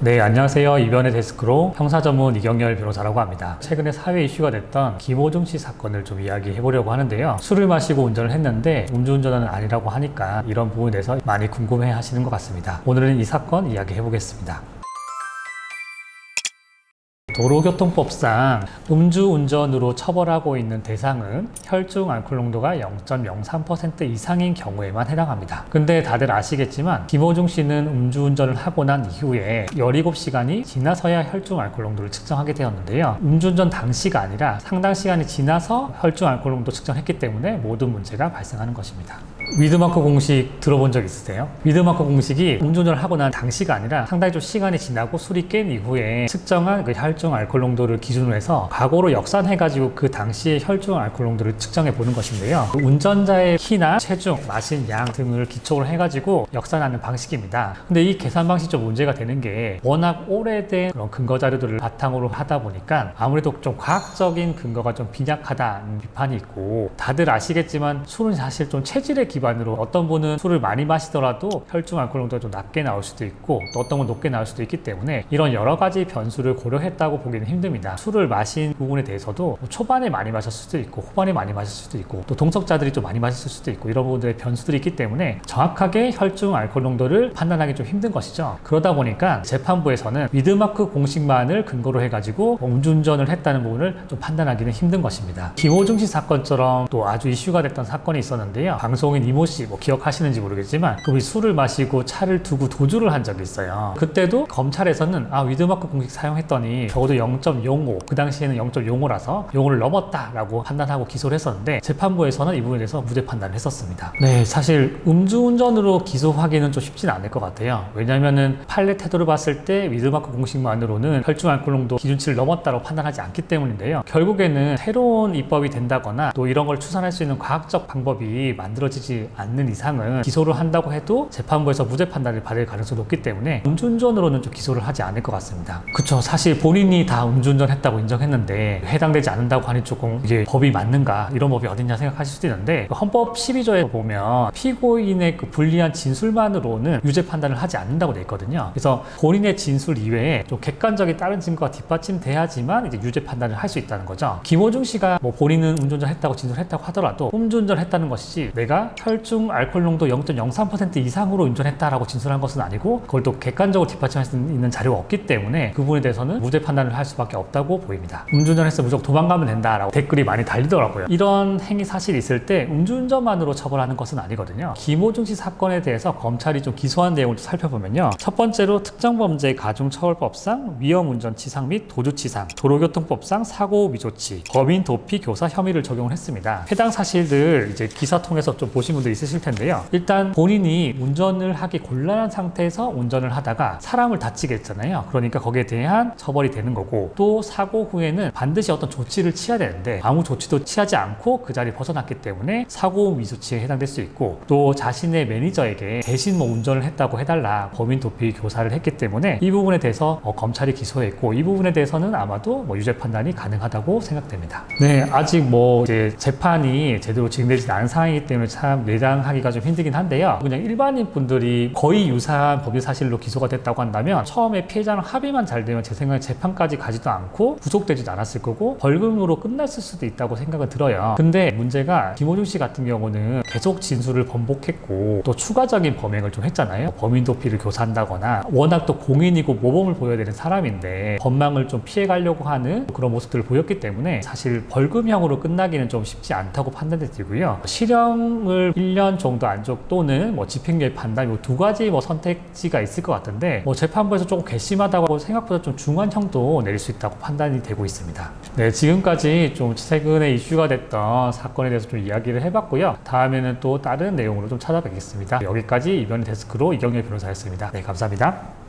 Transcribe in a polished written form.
네, 안녕하세요. 이변의 데스크로 형사 전문 이경렬 변호사라고 합니다. 최근에 사회 이슈가 됐던 김호중 씨 사건을 좀 이야기해 보려고 하는데요. 술을 마시고 운전을 했는데 음주운전은 아니라고 하니까 이런 부분에 대해서 많이 궁금해 하시는 것 같습니다. 오늘은 이 사건 이야기해 보겠습니다. 도로교통법상 음주운전으로 처벌하고 있는 대상은 혈중 알코올 농도가 0.03% 이상인 경우에만 해당합니다. 근데 다들 아시겠지만 김호중 씨는 음주운전을 하고 난 이후에 17시간이 지나서야 혈중 알코올 농도를 측정하게 되었는데요. 음주운전 당시가 아니라 상당 시간이 지나서 혈중 알코올 농도 측정했기 때문에 모든 문제가 발생하는 것입니다. 위드마크 공식 들어본 적 있으세요? 위드마크 공식이 음주운전을 하고 난 당시가 아니라 상당히 좀 시간이 지나고 술이 깬 이후에 측정한 그 혈중 알코올 농도를 기준으로 해서 과거로 역산해가지고 그 당시의 혈중 알코올 농도를 측정해 보는 것인데요. 운전자의 키나 체중, 마신 양 등을 기초로 해가지고 역산하는 방식입니다. 근데 이 계산 방식이 좀 문제가 되는 게 워낙 오래된 그런 근거 자료들을 바탕으로 하다 보니까 아무래도 좀 과학적인 근거가 좀 빈약하다는 비판이 있고, 다들 아시겠지만 술은 사실 좀 체질의 기반으로 어떤 분은 술을 많이 마시더라도 혈중 알코올 농도가 좀 낮게 나올 수도 있고 또 어떤 건 높게 나올 수도 있기 때문에 이런 여러 가지 변수를 고려했다고 보기는 힘듭니다. 술을 마신 부분에 대해서도 초반에 많이 마셨을 수도 있고 후반에 많이 마셨을 수도 있고 또 동석자들이 좀 많이 마셨을 수도 있고 이런 부분들의 변수들이 있기 때문에 정확하게 혈중 알코올 농도를 판단하기 좀 힘든 것이죠. 그러다 보니까 재판부에서는 위드마크 공식만을 근거로 해가지고 음주운전을 했다는 부분을 좀 판단하기는 힘든 것입니다. 김호중 씨 사건처럼 또 아주 이슈가 됐던 사건이 있었는데요. 방송인 이모 씨 기억하시는지 모르겠지만 그분이 술을 마시고 차를 두고 도주를 한 적이 있어요. 그때도 검찰에서는 위드마크 공식 사용했더니 적어도 0.05, 그 당시에는 0.05라서 용어를 넘었다라고 판단하고 기소를 했었는데 재판부에서는 이 부분에 대해서 무죄 판단을 했었습니다. 네, 사실 음주운전으로 기소하기는 좀 쉽지는 않을 것 같아요. 왜냐면은 판례 태도를 봤을 때 위드마크 공식만으로는 혈중 알코올 농도 기준치를 넘었다고 판단하지 않기 때문인데요. 결국에는 새로운 입법이 된다거나 또 이런 걸 추산할 수 있는 과학적 방법이 만들어지지 않는 이상은 기소를 한다고 해도 재판부에서 무죄 판단을 받을 가능성이 높기 때문에 음주운전으로는 좀 기소를 하지 않을 것 같습니다. 그쵸, 사실 본인이 다 음주운전 했다고 인정했는데 해당되지 않는다고 하니 조금 이게 법이 맞는가, 이런 법이 어딨냐 생각하실 수도 있는데 헌법 12조에 보면 피고인의 그 불리한 진술만으로는 유죄 판단을 하지 않는다고 돼 있거든요. 그래서 본인의 진술 이외에 좀 객관적인 다른 증거가 뒷받침돼야지만 이제 유죄 판단을 할 수 있다는 거죠. 김호중 씨가 뭐 본인은 음주운전 했다고 진술했다고 하더라도 음주운전 했다는 것이지 내가 혈중 알코올 농도 0.03% 이상으로 운전했다라고 진술한 것은 아니고 그걸 또 객관적으로 뒷받침할 수 있는 자료가 없기 때문에 그 부분에 대해서는 무죄 판단을 할 수밖에 없다고 보입니다. 음주운전해서 무조건 도망가면 된다라고 댓글이 많이 달리더라고요. 이런 행위 사실이 있을 때 음주운전만으로 처벌하는 것은 아니거든요. 김호중 씨 사건에 대해서 검찰이 좀 기소한 내용을 좀 살펴보면요. 첫 번째로 특정범죄 가중처벌법상 위험운전치상 및 도주치상, 도로교통법상 사고 미조치, 범인 도피 교사 혐의를 적용을 했습니다. 해당 사실들 이제 기사 통해서 좀 보신 분들 있으실 텐데요. 일단 본인이 운전을 하기 곤란한 상태에서 운전을 하다가 사람을 다치게 했잖아요. 그러니까 거기에 대한 처벌이 되는 거고, 또 사고 후에는 반드시 어떤 조치를 취해야 되는데 아무 조치도 취하지 않고 그 자리에 벗어났기 때문에 사고 미조치에 해당될 수 있고, 또 자신의 매니저에게 대신 운전을 했다고 해달라 범인 도피 교사를 했기 때문에 이 부분에 대해서 검찰이 기소했고 이 부분에 대해서는 아마도 유죄 판단이 가능하다고 생각됩니다. 네, 아직 이제 재판이 제대로 진행되지 않은 상황이기 때문에 참 내장하기가 좀 힘들긴 한데요. 그냥 일반인 분들이 거의 유사한 법률 사실로 기소가 됐다고 한다면 처음에 피해자랑 합의만 잘 되면 제 생각에 재판까지 가지도 않고 구속되지도 않았을 거고 벌금으로 끝났을 수도 있다고 생각은 들어요. 근데 문제가 김호중 씨 같은 경우는 계속 진술을 번복했고 또 추가적인 범행을 좀 했잖아요. 범인 도피를 교사한다거나 워낙 또 공인이고 모범을 보여야 되는 사람인데 법망을 좀 피해가려고 하는 그런 모습들을 보였기 때문에 사실 벌금형으로 끝나기는 좀 쉽지 않다고 판단이 들고요. 실형을 1년 정도 안쪽 또는 집행유예 판단, 이 두 가지 선택지가 있을 것 같은데 재판부에서 조금 괘씸하다고 생각보다 좀 중한 형도 내릴 수 있다고 판단이 되고 있습니다. 네, 지금까지 좀 최근에 이슈가 됐던 사건에 대해서 좀 이야기를 해봤고요. 다음에는 또 다른 내용으로 좀 찾아뵙겠습니다. 여기까지 이변의 데스크로 이경렬 변호사였습니다. 네, 감사합니다.